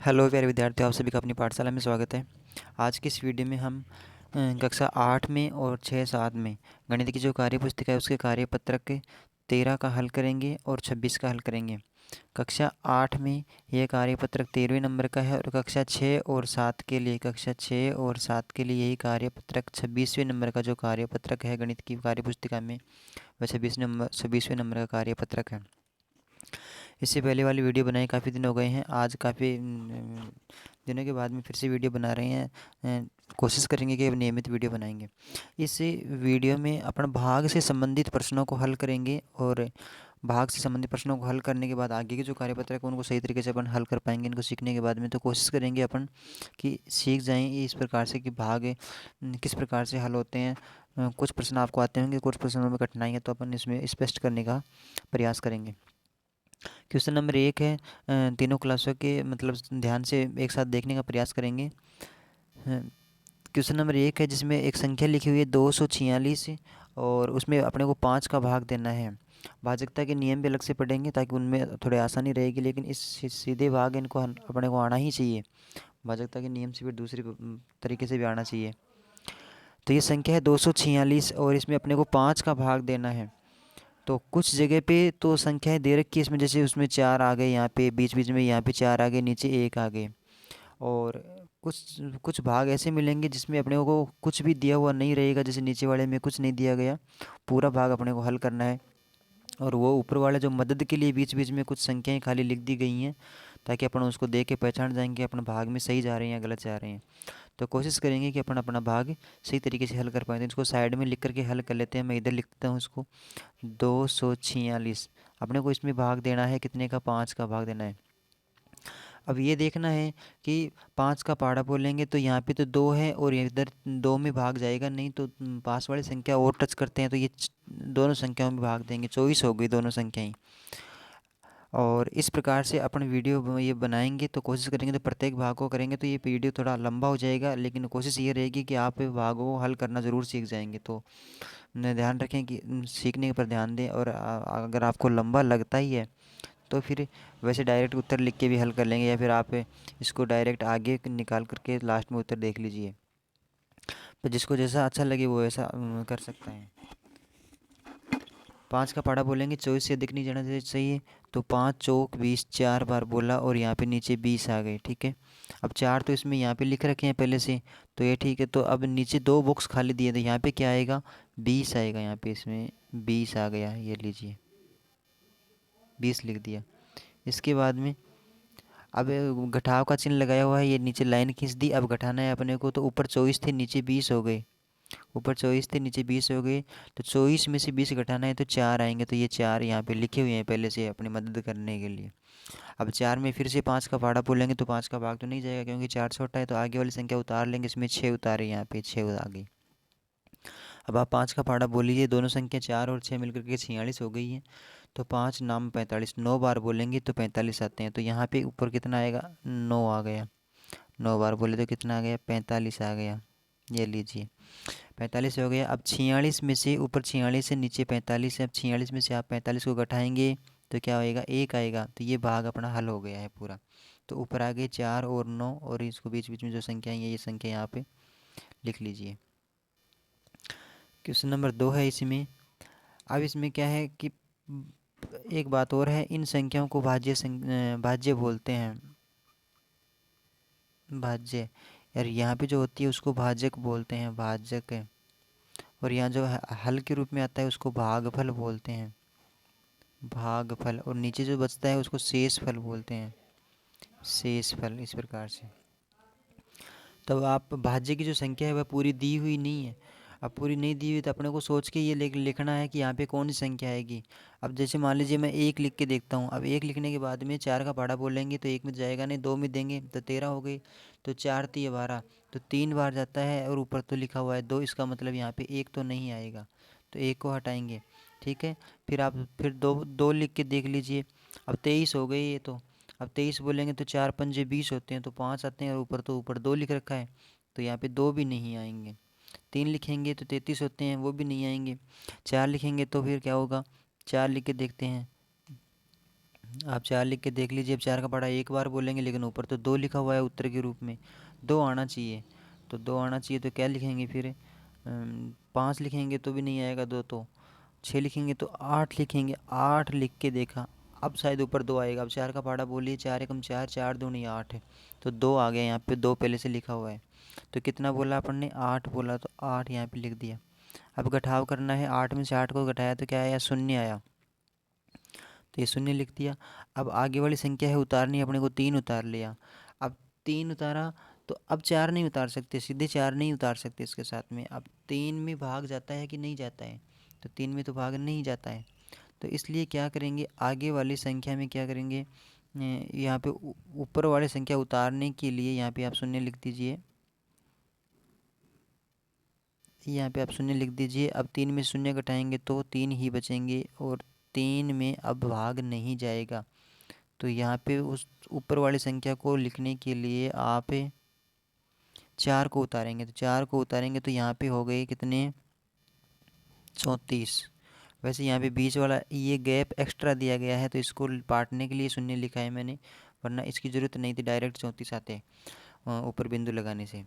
Hello प्यारे विद्यार्थियों, आप सभी का अपनी पाठशाला में स्वागत है। आज की इस वीडियो में हम कक्षा 8 में और 6-7 में गणित की जो कार्य पुस्तिका है उसके कार्यपत्रक 13 का हल करेंगे और 26 का हल करेंगे। कक्षा 8 में यह कार्यपत्रक 13वें नंबर का है और कक्षा 6 और 7 के लिए यही कार्यपत्रक 26वें नंबर का जो कार्यपत्रक है गणित की कार्यपुस्तिका में, वह 26वें नंबर का कार्यपत्रक है। इससे पहले वाली वीडियो बनाए काफ़ी दिन हो गए हैं। आज काफ़ी दिनों के बाद में फिर से वीडियो बना रहे हैं। कोशिश करेंगे कि अब नियमित वीडियो बनाएंगे। इस वीडियो में अपन भाग से संबंधित प्रश्नों को हल करेंगे और भाग से संबंधित प्रश्नों को हल करने के बाद आगे के जो कार्यपत्रक है उनको सही तरीके से अपन हल कर पाएंगे। इनको सीखने के बाद में तो कोशिश करेंगे अपन कि सीख जाएं इस प्रकार से कि भाग किस प्रकार से हल होते हैं। कुछ प्रश्न आपको आते होंगे, कुछ प्रश्नों में कठिनाई है, तो अपन इसमें स्पष्ट करने का प्रयास करेंगे। क्वेश्चन नंबर 1 है, तीनों क्लासों के मतलब ध्यान से एक साथ देखने का प्रयास करेंगे। क्वेश्चन नंबर 1 है जिसमें एक संख्या लिखी हुई है 246 और उसमें अपने को 5 का भाग देना है। भाजकता के नियम भी अलग से पढ़ेंगे ताकि उनमें थोड़ी आसानी रहेगी, लेकिन इस सीधे भाग इनको अपने को आना ही चाहिए। भाजकता के नियम से फिर दूसरी तरीके से भी आना चाहिए। तो ये संख्या है 246 और इसमें अपने को 5 का भाग देना है। तो कुछ जगह पे तो संख्याएं दे रखी है इसमें, जैसे उसमें 4 आ गए, यहाँ पे बीच बीच में यहाँ पे 4 आ गए, नीचे 1 आ गए। और कुछ कुछ भाग ऐसे मिलेंगे जिसमें अपने को कुछ भी दिया हुआ नहीं रहेगा, जैसे नीचे वाले में कुछ नहीं दिया गया, पूरा भाग अपने को हल करना है। और वो ऊपर वाले जो मदद के लिए बीच बीच में कुछ संख्याएं खाली लिख दी गई हैं ताकि अपन उसको देख के पहचान जाएंगे अपन भाग में सही जा रहे हैं या गलत जा रहे हैं। तो कोशिश करेंगे कि अपन अपना भाग सही तरीके से हल कर पाएँ। तो इसको साइड में लिख करके हल कर लेते हैं। मैं इधर लिखता हूँ इसको 246। अपने को इसमें भाग देना है कितने का? 5 का भाग देना है। अब ये देखना है कि 5 का पाड़ा बोलेंगे तो यहाँ पे तो 2 है और इधर 2 में भाग जाएगा नहीं, तो पास वाली संख्या और टच करते हैं तो ये दोनों संख्याओं में भाग देंगे। 24 हो गई दोनों संख्याएं। और इस प्रकार से अपन वीडियो ये बनाएंगे तो कोशिश करेंगे तो प्रत्येक भाग को करेंगे तो ये वीडियो थोड़ा लंबा हो जाएगा, लेकिन कोशिश ये रहेगी कि आप भागों को हल करना ज़रूर सीख जाएंगे। तो ध्यान रखें कि सीखने पर ध्यान दें। और अगर आपको लंबा लगता ही है तो फिर वैसे डायरेक्ट उत्तर लिख के भी हल कर लेंगे, या फिर आप इसको डायरेक्ट आगे निकाल करके लास्ट में उत्तर देख लीजिए। तो जिसको जैसा अच्छा लगे वो ऐसा कर सकता है। 5 का पाड़ा बोलेंगे 24 से अधिक नहीं जाना चाहिए। तो 5 चौक 20, 4 बार बोला और यहाँ पे नीचे 20 आ गए। ठीक है, अब 4 तो इसमें यहाँ पे लिख रखे हैं पहले से, तो ये ठीक है। तो अब नीचे 2 बॉक्स खाली दिए थे, यहाँ पे क्या आएगा? 20 आएगा। यहाँ पे इसमें 20 आ गया, ये लीजिए 20 लिख दिया। इसके बाद में अब घटाव का चिन्ह लगाया हुआ है, ये नीचे लाइन खींच दी। अब घटाना है अपने को, तो ऊपर 24 थे नीचे 20 हो गए, ऊपर 24 थे नीचे 20 हो गए। तो 24 में से 20 घटाना है तो 4 आएंगे। तो ये 4 यहाँ पे लिखे हुए हैं पहले से अपनी मदद करने के लिए। अब 4 में फिर से 5 का पाड़ा बोलेंगे तो 5 का भाग तो नहीं जाएगा क्योंकि 4 छोटा है, तो आगे वाली संख्या उतार लेंगे। इसमें 6 उतारे, यहाँ पे 6 आ गई। अब आप 5 का पाड़ा बोल लीजिए, दोनों संख्या 4 और 6 मिलकर के 46 हो गई है। तो 5 नाम 45, 9 बार बोलेंगे तो 45 आते हैं। तो यहाँ पे ऊपर कितना आएगा? 9 आ गया। 9 बार बोले तो कितना आ गया? 45 आ गया। ये लीजिए 45 हो गया। अब 46 में से ऊपर 46 है नीचे 45 है। अब 46 में से आप 45 को घटाएंगे तो क्या होएगा? 1 आएगा। तो ये भाग अपना हल हो गया है पूरा। तो ऊपर आ गए 4 और 9 और इसको बीच बीच में जो संख्याएं हैं ये संख्या यहाँ पे लिख लीजिए। क्वेश्चन नंबर 2 है इसमें। अब इसमें क्या है कि एक बात और है, इन संख्याओं को भाज्य बोलते हैं। भाज्य, यार यहाँ पे जो होती है उसको भाजक बोलते हैं, भाजक है। और यहाँ जो हल के रूप में आता है उसको भागफल बोलते हैं, भागफल। और नीचे जो बचता है उसको शेषफल बोलते हैं, शेषफल। इस प्रकार से तब आप भाज्य की जो संख्या है वह पूरी दी हुई नहीं है। अब पूरी नहीं दी हुई तो अपने को सोच के ये लिखना है कि यहाँ पे कौन सी संख्या आएगी। अब जैसे मान लीजिए मैं 1 लिख के देखता हूँ। अब 1 लिखने के बाद में 4 का पाड़ा बोलेंगे तो 1 में जाएगा नहीं, 2 में देंगे तो 13 हो गई। तो 4 3 12, तो 3 बार जाता है और ऊपर तो लिखा हुआ है 2, इसका मतलब यहाँ पे 1 तो नहीं आएगा, तो 1 को हटाएंगे। ठीक है, फिर आप फिर 2 लिख के देख लीजिए। अब 23 हो गई ये तो। अब 23 बोलेंगे तो 4 पंजे 20 होते हैं, तो 5 आते हैं और ऊपर 2 लिख रखा है, तो यहाँ पे 2 भी नहीं आएंगे। 3 लिखेंगे तो 33 होते हैं, वो भी नहीं आएंगे। 4 लिखेंगे तो फिर क्या होगा? 4 लिख के देखते हैं आप 4 लिख के देख लीजिए। अब 4 का पहाड़ा एक बार बोलेंगे, लेकिन ऊपर तो 2 लिखा हुआ है उत्तर के रूप में, 2 आना चाहिए। तो 2 आना चाहिए तो क्या लिखेंगे फिर? 5 लिखेंगे तो भी नहीं आएगा 2 तो। 6 लिखेंगे तो 8 लिखेंगे, 8 लिख के देखा, अब शायद ऊपर 2 आएगा। अब 4 का पहाड़ा बोलिए, 4 एकम 4, 4 दूनी 8 है, तो 2 आ गया यहाँ पे, 2 पहले से लिखा हुआ है। तो कितना बोला अपन ने? 8 बोला, तो 8 यहाँ पे लिख दिया। अब घटाव करना है, 8 में से 8 को घटाया तो क्या आया? 0 आया, तो ये 0 लिख दिया। अब आगे वाली संख्या है उतारनी, अपने को 3 उतार लिया। अब 3 उतारा तो अब 4 नहीं उतार सकते, सीधे 4 नहीं उतार सकते इसके साथ में। अब 3 में भाग जाता है कि नहीं जाता है? तो 3 में तो भाग नहीं जाता है, तो इसलिए क्या करेंगे, आगे वाली संख्या में क्या करेंगे, यहाँ पे ऊपर वाली संख्या उतारने के लिए यहाँ पे आप 0 लिख दीजिए। यहाँ पे आप 0 लिख दीजिए। अब 3 में 0 घटाएंगे तो 3 ही बचेंगे, और 3 में अब भाग नहीं जाएगा। तो यहाँ पे उस ऊपर वाली संख्या को लिखने के लिए आप 4 को उतारेंगे, तो 4 को उतारेंगे तो यहाँ पे हो गए कितने? 34। वैसे यहाँ पे बीच वाला ये गैप एक्स्ट्रा दिया गया है, तो इसको पाटने के लिए 0 लिखा है मैंने, वरना इसकी ज़रूरत नहीं थी, डायरेक्ट 34 आते ऊपर बिंदु लगाने से।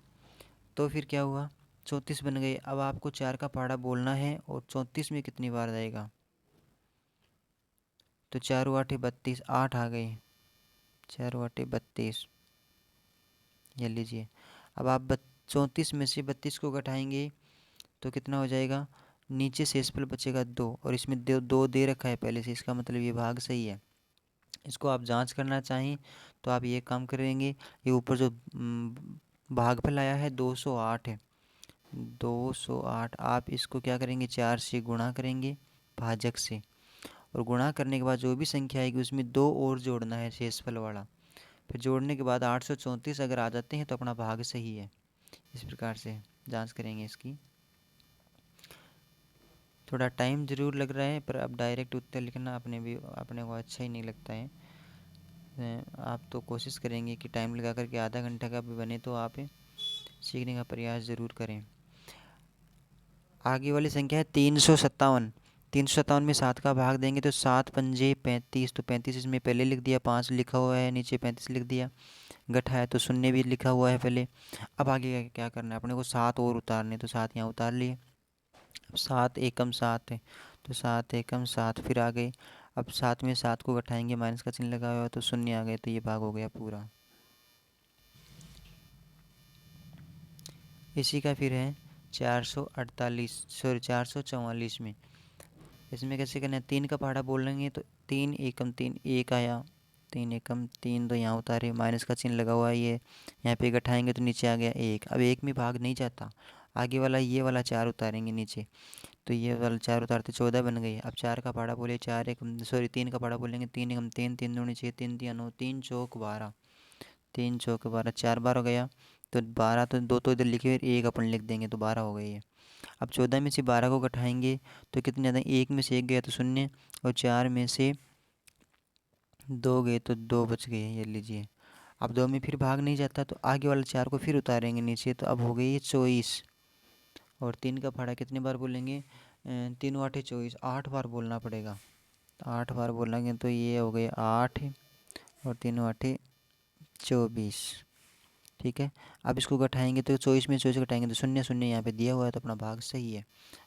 तो फिर क्या हुआ? 34 बन गए। अब आपको 4 का पहाड़ा बोलना है, और 34 में कितनी बार जाएगा? तो 4 आठे 32, 8 आ गए, 4 आठे 32, ये लीजिए। अब आप 34 में से 32 को घटाएंगे तो कितना हो जाएगा? नीचे शेषफल बचेगा 2, और इसमें दो दो दे रखा है पहले से, इसका मतलब ये भाग सही है। इसको आप जांच करना चाहें तो आप ये काम करेंगे, ये ऊपर जो भागफल आया है 208 है, 208, आप इसको क्या करेंगे? 4 से गुणा करेंगे भाजक से, और गुणा करने के बाद जो भी संख्या आएगी उसमें 2 और जोड़ना है शेषफल वाला। फिर जोड़ने के बाद 834 अगर आ जाते हैं तो अपना भाग सही है। इस प्रकार से जांच करेंगे इसकी। थोड़ा टाइम ज़रूर लग रहा है, पर अब डायरेक्ट उत्तर लिखना अपने को अच्छा ही नहीं लगता है। आप तो कोशिश करेंगे कि टाइम लगा करके आधा घंटा का भी बने तो आप सीखने का प्रयास ज़रूर करें। आगे वाली संख्या है 357। 357 में 7 का भाग देंगे तो 7 पंजे 35, तो 35 इसमें पहले लिख दिया, 5 लिखा हुआ है नीचे, 35 लिख दिया। घटाया तो 0 भी लिखा हुआ है पहले। अब आगे क्या करना है अपने को? 7 और उतारने, तो 7 यहाँ उतार लिए। अब 7 एकम 7 है, तो 7 एकम 7 फिर आ गए। अब 7 में 7 को घटाएंगे, माइनस का चिन्ह लगा हुआ है, तो 0 आ गए, तो ये भाग हो गया पूरा। इसी का फिर है 448, सॉरी 444 में। इसमें कैसे करना है? 3 का पहाड़ा बोलेंगे तो 3 एकम 3, 1 आया, 3 एकम 3, तो यहाँ उतारे, माइनस का चिन्ह लगा हुआ है ये, यहाँ पे घटाएंगे तो नीचे आ गया 1। अब 1 में भाग नहीं जाता, आगे वाला ये वाला 4 उतारेंगे नीचे, तो ये वाला 4 उतारते 14 बन गई। अब 4 का पहाड़ा बोले, 4 एकम सॉरी 3 का पहाड़ा बोलेंगे, 3 एकम 3, 3 दूनी 6, 3 तिया 9, 3 चौक 12, 3 चौक 12, 4 बार हो गया, तो 12, तो 2 तो इधर लिखे हुए, 1 अपन लिख देंगे, तो 12 हो गई है। अब 14 में से 12 को घटाएंगे तो कितने ज़्यादा? 1 में से 1 गया तो 0, और 4 में से 2 गए तो 2 बच गए, ये लीजिए। अब 2 में फिर भाग नहीं जाता, तो आगे वाले 4 को फिर उतारेंगे नीचे, तो अब हो गई ये 24। और 3 का पहाड़ा कितने बार बोलेंगे? 3 आठे 24, 8 बार बोलना पड़ेगा, 8 बार बोलेंगे तो ये हो गए 8, और 3 आठे 24। ठीक है। अब इसको घटाएंगे तो 24 में 24 घटाएंगे तो 0, 0 यहाँ पे दिया हुआ है, तो अपना भाग सही है।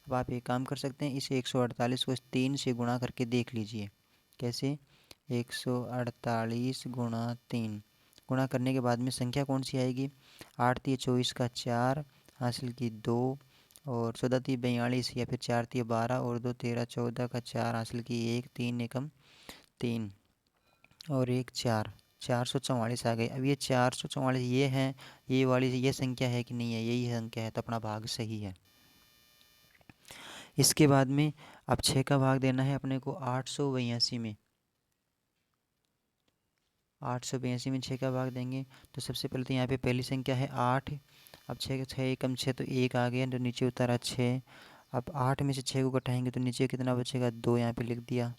अब आप एक काम कर सकते हैं, इसे 148 को 3 से गुणा करके देख लीजिए। कैसे? 148 गुणा 3, गुणा करने के बाद में संख्या कौन सी आएगी? 8 तिया 24 का 4, हासिल की 2, और 14 तिया 42, या फिर 4 तिया 12, और 2 13, 14 का 4, हासिल की 1, 3 एकम 3, और 1 4, 444 आ गए। अब ये 444 ये हैं, ये वाली ये संख्या है कि नहीं है? यही संख्या है, तो अपना भाग सही है। इसके बाद में अब 6 का भाग देना है अपने को 882 में। 882 में 6 का भाग देंगे तो सबसे पहले तो यहाँ पे पहली संख्या है 8। अब 6 एकम 6, तो 1 आ गया, तो नीचे उतारा 6। अब 8 में से 6 को घटाएंगे तो नीचे कितना बचेगा? 2, यहाँ पे लिख दिया।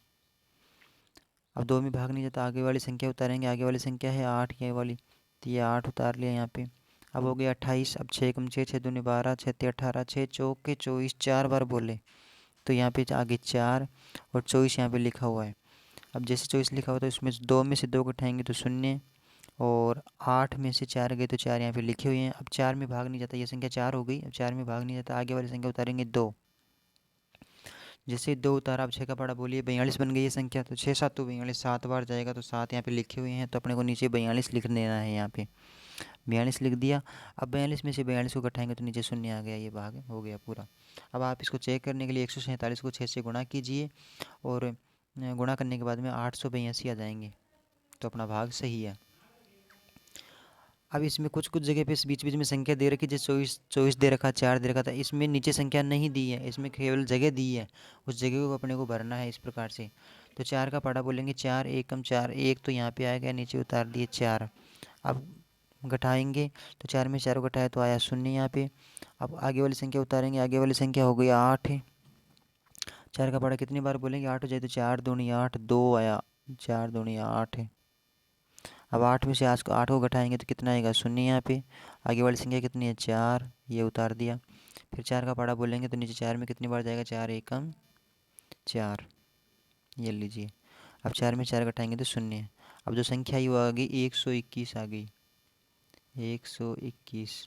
अब 2 में भाग नहीं जाता, आगे वाली संख्या उतारेंगे, आगे वाली संख्या है 8, ये वाली, तो ये 8 उतार लिया यहाँ पे। अब हो गया 28। अब 6 कम 6, 6 दूनी 12, 6 तिया 18, 6 चौक के 24, 4 बार बोले, तो यहाँ पे आगे 4 और 24 यहाँ पे लिखा हुआ है। अब जैसे 24 लिखा हुआ तो इसमें 2 में से 2 घटाएंगे तो 0, और 8 में से 4 गए तो 4 यहाँ पे लिखे हुए हैं। अब 4 में भाग नहीं जाता, ये संख्या 4 हो गई। अब 4 में भाग नहीं जाता, आगे वाली संख्या उतारेंगे 2। जैसे 2 उतारा, अब 6 का पाड़ा बोलिए 42 बन गई ये संख्या। तो 6 7 तो 42, 7 बार जाएगा तो 7 यहाँ पे लिखे हुए हैं, तो अपने को नीचे 42 लिख देना है। यहाँ पे 42 लिख दिया। अब 42 में से 42 को घटाएंगे तो नीचे 0 आ गया, ये भाग हो गया पूरा। अब आप इसको चेक करने के लिए 147 को 6 से गुणा कीजिए, और गुणा करने के बाद में 882 आ जाएंगे, तो अपना भाग सही है। अब इसमें कुछ कुछ जगह पे इस बीच बीच में संख्या दे रखी, जैसे 24 24 दे रखा, 4 दे रखा था, इसमें नीचे संख्या नहीं दी है, इसमें केवल जगह दी है। उस जगह को अपने को भरना है इस प्रकार से। तो 4 का पाड़ा बोलेंगे 4 एकम 4, 1 तो यहाँ पे आएगा, नीचे उतार दिए 4। अब घटाएंगे तो 4 में 4 को घटाया तो आया 0 यहाँ पे। अब आगे वाली संख्या उतारेंगे, आगे वाली संख्या हो गई 8। 4 का पाड़ा कितनी बार बोलेंगे, 8 हो जाए तो 4 दूनी 8, 2 आया, 4 दूनी 8 है। अब 8 में से 8 को घटाएंगे तो कितना आएगा, 0 यहाँ पे। आगे वाली संख्या कितनी है, 4, ये उतार दिया। फिर 4 का पाड़ा बोलेंगे तो नीचे 4 में कितनी बार जाएगा, 4 एकम 4, ये लीजिए। अब 4 में 4 घटाएंगे तो 0 है। अब जो संख्या आई वो आ गई 121 आ गई, 121।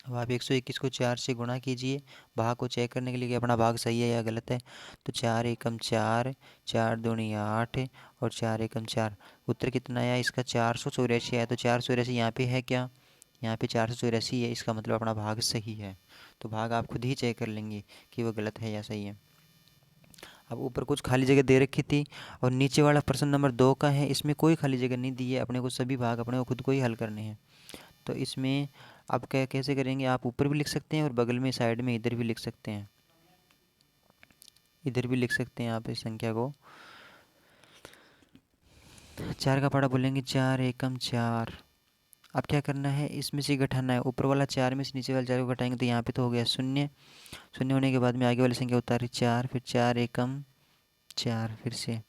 अब आप 121 को 4 से गुणा कीजिए, भाग को चेक करने के लिए कि अपना भाग सही है या गलत है। तो 4 एकम 4, 4 दूनी 8, और 4 एकम 4। उत्तर कितना आया इसका, 484 आया। तो 484 यहाँ पे है क्या, यहाँ पे 484 है, इसका मतलब अपना भाग सही है। तो भाग आप खुद ही चेक कर लेंगे कि वो गलत है या सही है। अब ऊपर कुछ खाली जगह दे रखी थी, और नीचे वाला प्रश्न नंबर 2 का है, इसमें कोई खाली जगह नहीं दी है, अपने को सभी भाग अपने को खुद को ही हल करने हैं। तो इसमें आप कैसे करेंगे, आप ऊपर भी लिख सकते हैं और बगल में साइड में इधर भी लिख सकते हैं, इधर भी लिख सकते हैं आप इस संख्या को। 4 का पाड़ा बोलेंगे 4 एकम 4। अब क्या करना है, इसमें से घटाना है, ऊपर वाला 4 में से नीचे वाला 4 को घटाएंगे तो यहाँ पे तो हो गया 0। 0 होने के बाद में आगे वाली संख्या उतारी 4, फिर 4 एकम 4 फिर से।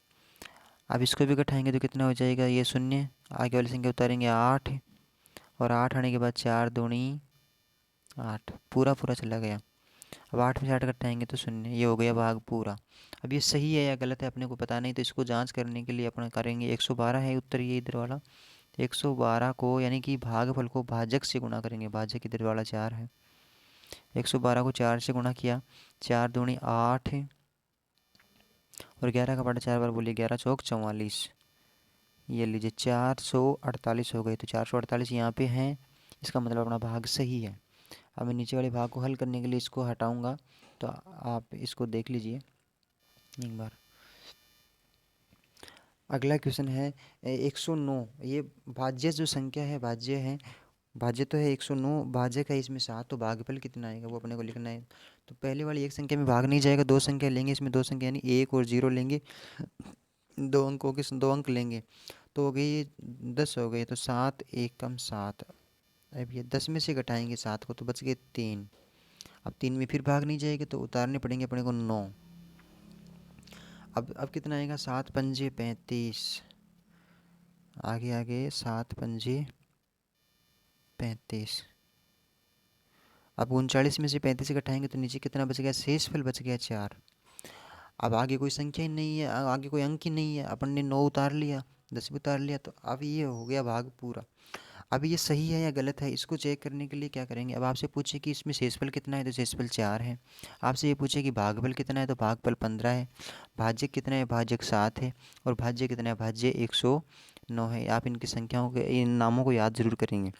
अब इसको भी घटाएंगे तो कितना हो जाएगा, ये 0। आगे वाली संख्या उतारेंगे 8, और 8 आने के बाद 4 दूनी 8, पूरा पूरा चला गया। अब 8 में से 8 घटाएंगे तो 0, ये हो गया भाग पूरा। अब ये सही है या गलत है अपने को पता नहीं, तो इसको जांच करने के लिए अपन करेंगे 112 है उत्तर, ये इधर वाला। 112 को यानी कि भागफल को भाजक से गुणा करेंगे, भाजक इधर वाला 4 है। 112 को 4 से गुणा किया, 4 दूनी 8, और 11 का पाड़ा 4 बार बोलिए, 11 चौक 44, ये लीजिए 448 हो गए। तो 448 यहाँ पे हैं, इसका मतलब अपना भाग सही है। अब मैं नीचे वाले भाग को हल करने के लिए इसको हटाऊंगा, तो आप इसको देख लीजिए एक बार। अगला क्वेश्चन है 109। ये भाज्य जो संख्या है, भाज्य है, भाज्य तो है 109, भाजक है इसमें 7, तो भागफल कितना आएगा वो अपने को लिखना है। तो पहले वाली एक संख्या में भाग नहीं जाएगा, दो संख्या लेंगे, इसमें दो संख्या यानी 1 और 0 लेंगे, 2 अंकों के 2 अंक लेंगे, तो हो गई 10 हो गई। तो 7 एकम 7। अब ये 10 में से घटाएंगे 7 को तो बच गए 3। अब 3 में फिर भाग नहीं जाएगा तो उतारने पड़ेंगे अपने को 9। अब कितना आएगा, 7 पंजे 35, आगे आगे 7 पंजे 35। अब 39 में से 35 घटाएंगे तो नीचे कितना बच गया, शेषफल बच गया 4। अब आगे कोई संख्या ही नहीं है, आगे कोई अंक ही नहीं है, अपन ने 9 उतार लिया, 10 भी उतार लिया, तो अब ये हो गया भाग पूरा। अब ये सही है या गलत है, इसको चेक करने के लिए क्या करेंगे, अब आपसे पूछे कि इसमें शेषफल कितना है तो शेषफल 4 है। आपसे ये पूछे कि भागफल कितना है तो भागफल 15 है। भाज्य कितना है, भाजक 7 है। और भाज्य कितना है, भाज्य 109 है। आप इनकी संख्याओं के इन नामों को याद जरूर करेंगे।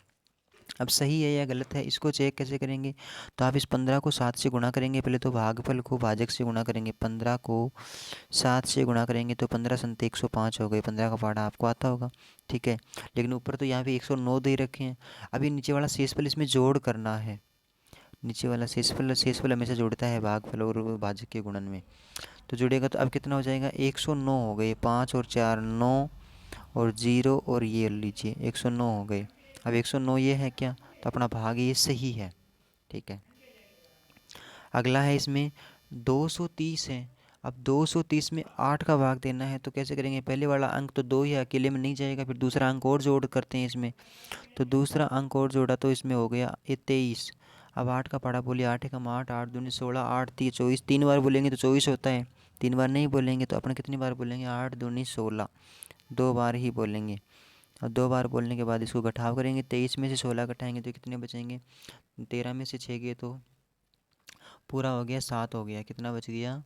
अब सही है या गलत है इसको चेक कैसे करेंगे, तो आप इस 15 को 7 से गुणा करेंगे, पहले तो भागफल को भाजक से गुणा करेंगे, 15 को 7 से गुणा करेंगे तो 15 संत 105 हो गए। 15 का पाड़ा आपको आता होगा, ठीक है। लेकिन ऊपर तो यहाँ पे 109 दे रखे हैं। अभी नीचे वाला शेषफल इसमें जोड़ करना है, नीचे वाला शेषफल, शेषफल हमेशा जोड़ता है भागफल और भाजक के गुणन में, तो जुड़ेगा। तो अब कितना हो जाएगा, 109 हो गए, 5 और 4 9, और 0 और ये लीजिए 109 हो गए। अब 109 ये है क्या, तो अपना भाग ये सही है, ठीक है। अगला है इसमें 230 है। अब 230 में 8 का भाग देना है, तो कैसे करेंगे, पहले वाला अंक तो 2 ही अकेले में नहीं जाएगा, फिर दूसरा अंक और जोड़ करते हैं इसमें। तो दूसरा अंक और जोड़ा तो इसमें हो गया ये 23। अब 8 का पढ़ा बोलिए, 8 एकम 8, 8 दूनी 16, 8 3 24, 3 बार बोलेंगे तो 24 होता है। 3 बार नहीं बोलेंगे तो अपन कितनी बार बोलेंगे, 8 दूनी 16, 2 बार ही बोलेंगे। और 2 बार बोलने के बाद इसको घटाव करेंगे, 23 में से 16 घटाएंगे तो कितने बचेंगे, 13 में से 6 गए तो पूरा हो गया, 7 हो गया, कितना बच गया,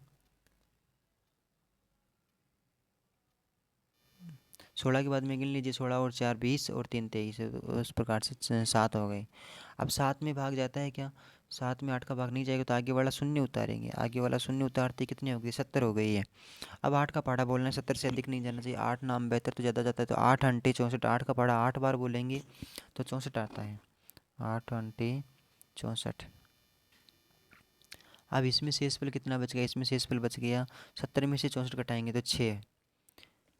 16 के बाद में गिन लीजिए, 16 और 4 20 और 3 23, तो उस प्रकार से 7 हो गए। अब 7 में भाग जाता है क्या, 7 में 8 का भाग नहीं जाएगा तो आगे वाला शून्य उतारेंगे, आगे वाला शून्य उतारते कितने हो गए, 70 हो गई है। अब 8 का पहाड़ा बोलना है, 70 से अधिक नहीं जाना चाहिए, 8 नाम बेहतर तो ज़्यादा जाता है, तो 8 अंटे 64, 8 का पहाड़ा 8 बार बोलेंगे तो 64 आता है, 8 अंटे 64। अब इसमें शेषफल कितना बच गया, इसमें शेषफल बच गया, 70 में से 64 घटाएंगे तो 6,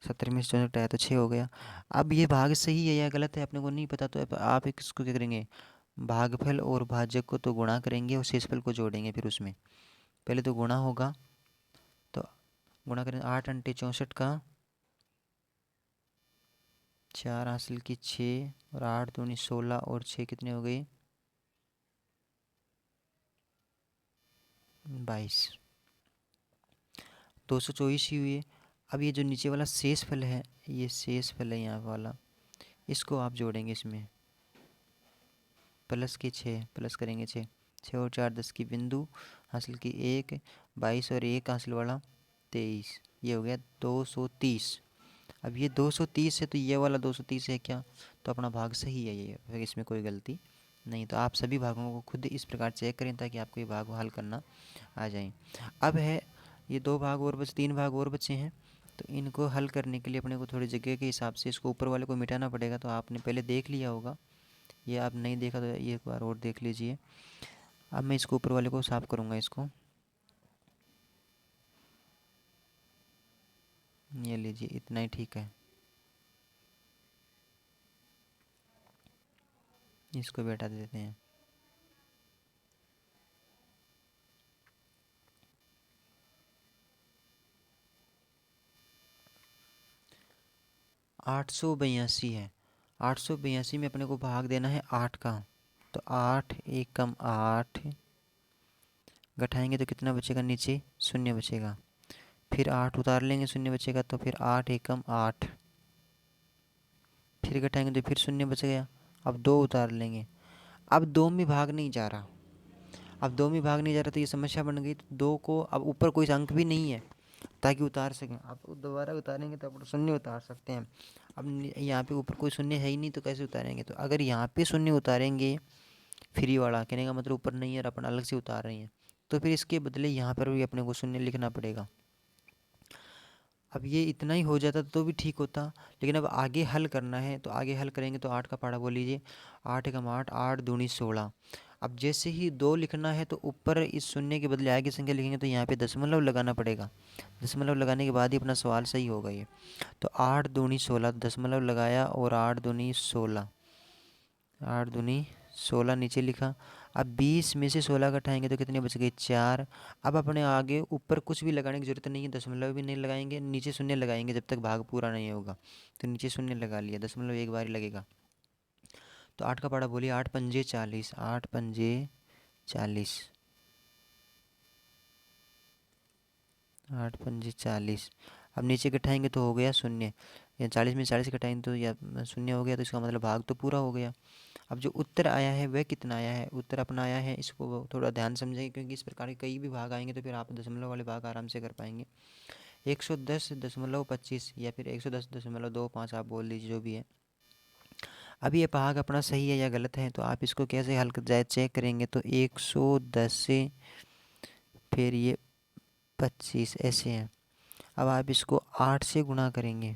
70 में से 64 घटाया तो 6 हो गया। अब ये भाग सही है या गलत है अपने को नहीं पता, तो अब आप इसको क्या करेंगे, भागफल और भाजक को तो गुणा करेंगे और शेषफल को जोड़ेंगे, फिर उसमें पहले तो गुणा होगा, तो गुणा करें, 8 अंटे 64 का 4 हासिल की 6 और 8 दूनी 16 और 6 कितने हो गए, 22, 224 ही हुए। अब ये जो नीचे वाला शेष फल है, ये शेष फल है यहाँ वाला, इसको आप जोड़ेंगे इसमें, प्लस के 6 प्लस करेंगे, 6 6 और 4 10 की बिंदु हासिल की 1, 22 और 1 हासिल वाला 23, ये हो गया 230। अब ये 230 है तो ये वाला 230 है क्या, तो अपना भाग सही है ये, फिर इसमें कोई गलती नहीं। तो आप सभी भागों को खुद इस प्रकार चेक करें ताकि आपको ये भाग हल करना आ जाए। अब है ये 2 भाग और बचे, 3 भाग और बचे हैं, तो इनको हल करने के लिए अपने को थोड़ी जगह के हिसाब से इसको ऊपर वाले को मिटाना पड़ेगा। तो आपने पहले देख लिया होगा, ये आप नहीं देखा तो ये एक बार और देख लीजिए। अब मैं इसको ऊपर वाले को साफ करूँगा, इसको ये लीजिए, इतना ही ठीक है, इसको भी हटा देते हैं। 882 है, 882 में अपने को भाग देना है 8 का, तो 8 एकम 8 घटाएंगे तो कितना बचेगा, नीचे शून्य बचेगा, फिर 8 उतार लेंगे, शून्य बचेगा, तो फिर 8 एकम 8, फिर घटाएंगे तो फिर शून्य बच गया। अब 2 उतार लेंगे, अब 2 में भाग नहीं जा रहा, अब 2 में भाग नहीं जा रहा तो ये समस्या बन गई। तो 2 को अब ऊपर कोई अंक भी नहीं है ताकि उतार सकें, आप दोबारा उतारेंगे तो आप शून्य उतार सकते हैं। अब यहाँ पे ऊपर कोई शून्य है ही नहीं तो कैसे उतारेंगे, तो अगर यहाँ पे शून्य उतारेंगे, फ्री वाला कहने का मतलब ऊपर नहीं है और अपन अलग से उतार रहे हैं, तो फिर इसके बदले यहाँ पर भी अपने को शून्य लिखना पड़ेगा। अब ये इतना ही हो जाता तो भी ठीक होता, लेकिन अब आगे हल करना है, तो आगे हल करेंगे तो 8 का पहाड़ा बोल लीजिए, 8 एकम 8, 8 दूनी 16। अब जैसे ही 2 लिखना है तो ऊपर इस शून्य के बदले आगे संख्या लिखेंगे तो यहाँ पे दशमलव लगाना पड़ेगा, दशमलव लगाने के बाद ही अपना सवाल सही होगा ये। तो 8 दूनी 16, दशमलव लगाया और 8 दूनी 16, 8 दूनी 16 नीचे लिखा। अब 20 में से 16 घटाएंगे तो कितने बच गए, 4। अब अपने आगे ऊपर कुछ भी लगाने की ज़रूरत नहीं है, दशमलव भी नहीं लगाएंगे, नीचे शून्य लगाएंगे जब तक भाग पूरा नहीं होगा, तो नीचे शून्य लगा लिया, दशमलव एक बार ही लगेगा। तो 8 का पहाड़ा बोलिए, 8 पंजे 40, 8 पंजे 40, 8 पंजे 40। अब नीचे घटाएंगे तो हो गया शून्य, या 40 में 40 घटाएंगे तो या शून्य हो गया, तो इसका मतलब भाग तो पूरा हो गया। अब जो उत्तर आया है वह कितना आया है, उत्तर अपना आया है, इसको थोड़ा ध्यान समझेंगे क्योंकि इस प्रकार के कई भी भाग आएंगे तो फिर आप दशमलव वाले भाग आराम से कर पाएंगे। 110.25 या फिर 110.25 आप बोल दीजिए, जो भी है। अब ये भाग अपना सही है या गलत है, तो आप इसको कैसे हल कर जाए चेक करेंगे, तो 110 से फिर ये 25 ऐसे हैं। अब आप इसको 8 से गुणा करेंगे,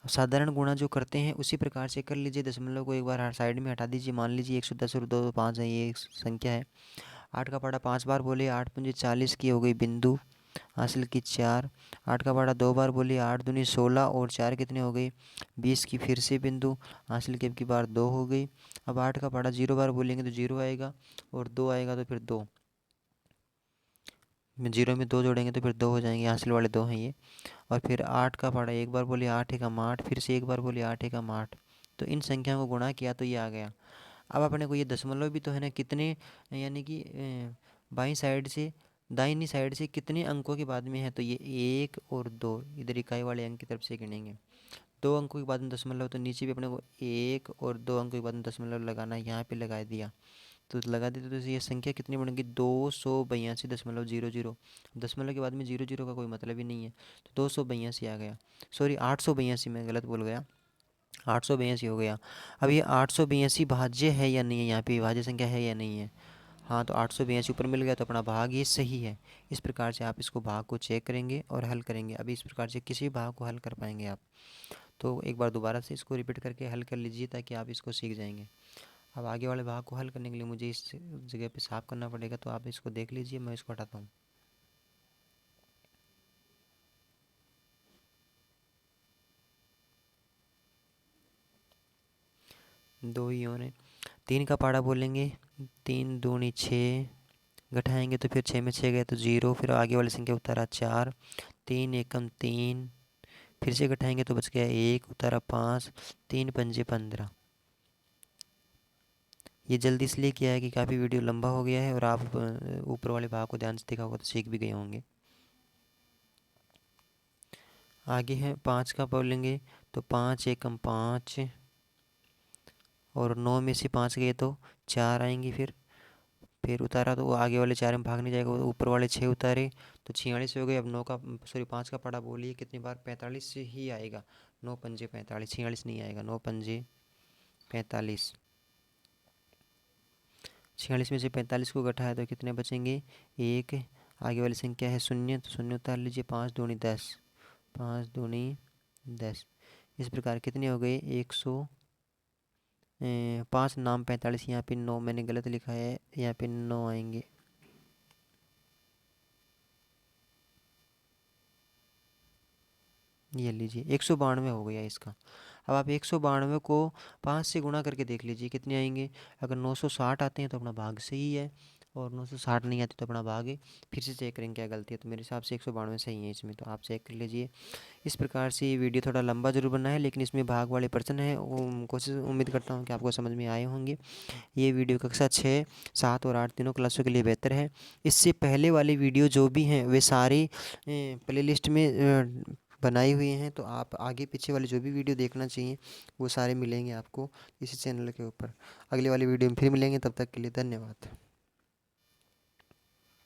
साधारण गुणा जो करते हैं उसी प्रकार से कर लीजिए, दशमलव को एक बार हर साइड में हटा दीजिए, मान लीजिए 110 और 2 5 है, ये एक संख्या है। 8 का पहाड़ा 5 बार बोले, 8 पंजे 40 की हो गई बिंदु हासिल की 4। 8 का पहाड़ा 2 बार बोले, 8 दूनी 16 और 4 कितने हो गई, 20 की फिर से बिंदु हासिल की अब की बार 2 हो गई। अब 8 का पहाड़ा 0 बार बोलेंगे तो 0 आएगा और 2 आएगा तो फिर 2, 0 में 2 जोड़ेंगे तो फिर 2 हो जाएंगे, हासिल वाले 2 हैं ये। और फिर 8 का पहाड़ा एक बार बोले, 8 एकम 8, फिर से एक बार बोले 8 एकम 8, तो इन संख्याओं को गुणा किया तो ये आ गया। अब अपने को ये दशमलव भी तो है ना, कितने यानी कि बाईं साइड से दाहिनी साइड से कितने अंकों के बाद में है, तो ये 1 और 2 इधर इकाई वाले अंक की तरफ से गिनेंगे। 2 अंकों के बाद में दशमलव, तो नीचे भी अपने को 1 और 2 अंकों के बाद में दशमलव लगाना है, यहाँ पे लगा दिया। तो लगा देते तो ये संख्या कितनी बनेगी, 282.00। दशमलव के बाद में 00 का कोई मतलब ही नहीं है, तो 282 आ गया। सॉरी 882, मैं गलत बोल गया, 882 हो गया। अब ये 882 भाज्य है या नहीं है, यहाँ पे भाज्य संख्या है या नहीं है। हाँ, तो 882 ऊपर मिल गया, तो अपना भाग ये सही है। इस प्रकार से आप इसको भाग को चेक करेंगे और हल करेंगे। अभी इस प्रकार से किसी भी भाग को हल कर पाएंगे आप। तो एक बार दोबारा से इसको रिपीट करके हल कर लीजिए ताकि आप इसको सीख जाएंगे। अब आगे वाले भाग को हल करने के लिए मुझे इस जगह पे साफ करना पड़ेगा, तो आप इसको देख लीजिए, मैं इसको हटाता हूँ। दो ही और हैं। 3 का पाड़ा बोलेंगे, 3 दूनी 6, घटाएंगे तो फिर 6 में 6 गए तो 0, फिर आगे वाली संख्या उतारा 4, 3 एकम 3, फिर से घटाएंगे तो बच गया 1, उतारा 5, 3 पंजे 15। ये जल्दी इसलिए किया है कि काफ़ी वीडियो लंबा हो गया है और आप ऊपर वाले भाग को ध्यान से देखा होगा तो सीख भी गए होंगे। आगे है 5 का बोलेंगे, तो 5 एकम 5, और 9 में से 5 गए तो 4 आएंगे, फिर उतारा तो वो आगे वाले 4 में भाग नहीं जाएगा, वो ऊपर वाले 6 उतारे तो 46 हो गए। अब 9 का, सॉरी 5 का पड़ा बोलिए कितनी बार, 45 से ही आएगा। 9 पंजे 45, 46 नहीं आएगा, 9 पंजे 45। 46 में से 45 को घटाया तो कितने बचेंगे, 1। आगे वाली संख्या है 0, तो 0 उतार लीजिए। 5 दूनी 10, 5 दूनी 10। इस प्रकार कितने हो गए, 105 नाम 45। यहाँ पे 9 मैंने गलत लिखा है, यहाँ पे 9 आएंगे। ये लीजिए 192 हो गया इसका। अब आप 192 को 5 से गुणा करके देख लीजिए कितने आएंगे। अगर 960 आते हैं तो अपना भाग सही है, और 960 नहीं आते तो अपना भाग है। फिर से चेक करेंगे क्या गलती है, तो मेरे हिसाब से 192 सही है इसमें, तो आप चेक कर लीजिए। इस प्रकार से ये वीडियो थोड़ा लंबा ज़रूर बना है, लेकिन इसमें भाग वाले प्रश्न है, वो कोशिश उम्मीद करता हूँ कि आपको समझ में आए होंगे। ये वीडियो कक्षा 6, 7 और 8 तीनों क्लासों के लिए बेहतर है। इससे पहले वाली वीडियो जो भी हैं वे सारी प्लेलिस्ट में बनाई हुई हैं, तो आप आगे पीछे वाले जो भी वीडियो देखना चाहिए वो सारे मिलेंगे आपको इसी चैनल के ऊपर। अगले वाली वीडियो में फिर मिलेंगे, तब तक के लिए धन्यवाद।